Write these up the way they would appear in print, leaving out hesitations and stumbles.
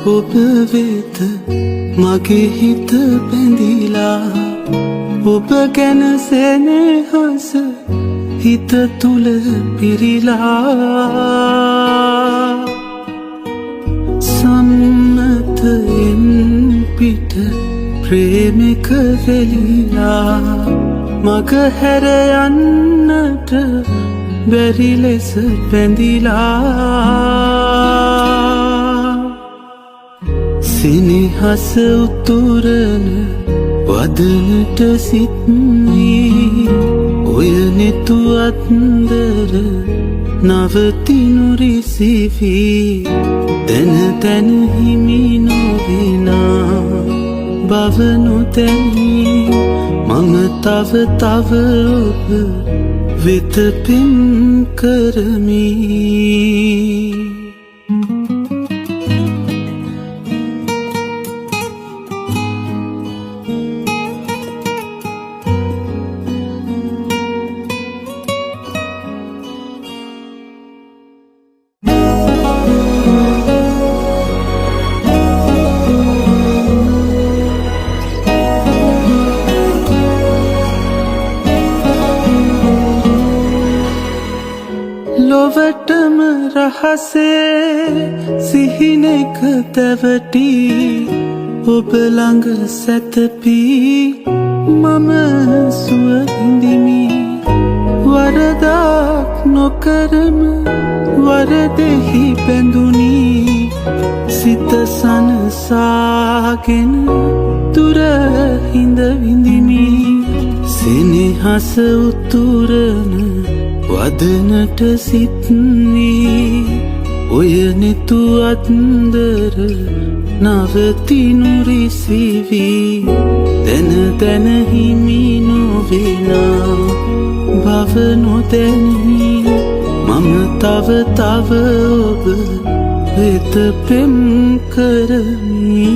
ඔබ වෙත මගේ හිත බැඳිලා ඔබ ගැන සෙනෙහස හිත තුල පිරිලා සම්මතයෙන් පිට ප්‍රේමික වෙලිලා මග හැර යන්නට බැරි ලෙස බැඳිලා සිනහස උතුරන වදනට සිත්නී ඔය නෙතු අත්දර නවතිනු රිසිවී දැන තැන හිමි නොවිනා බව නොතැනී මම තව තව ඔබ වෙත පෙම් කරමි ලොවටම රහසේ සිහිනෙක තැවටි ඔබ ළඟ සැතපී මම සුව විඳිමි වරදක් නොකරම වරදෙහි බැඳුනි සිත සනසාගෙන දුර හිඳ විඳිමි සෙනෙහස උතුරන වදනට සිත්නී ඔය නෙතු අත්දර නවතිනු රිසිවී දැන තැන හිමි නොවෙනා බව නොදැනී මම තව තව ඔබ වෙත පෙම් කරමි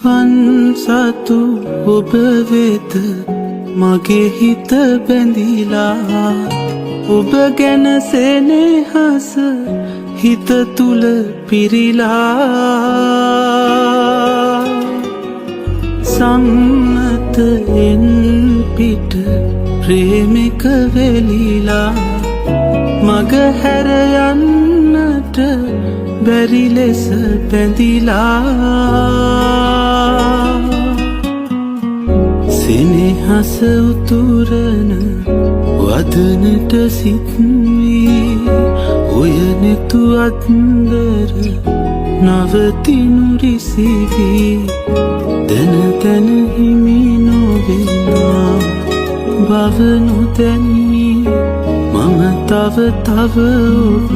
අන්සතු ඔබ වෙත මගේ හිත බැඳිලා ඔබ ගැන සෙනෙහස හිත තුල පිරිලා සම්මතයෙන් පිට ප්‍රේමික වෙලිලා මග හැර යන්නට බැරි ලෙස බැඳිලා සෙනෙහස උතුරන වදනට සිත්වී ඔය නෙතු අත්දර නවතිනු රිසිවී දැන තැන හිමි නොවෙනා බව නොදැනී මම තව තව ඔබ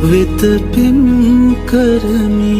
වෙත පෙම් කරමි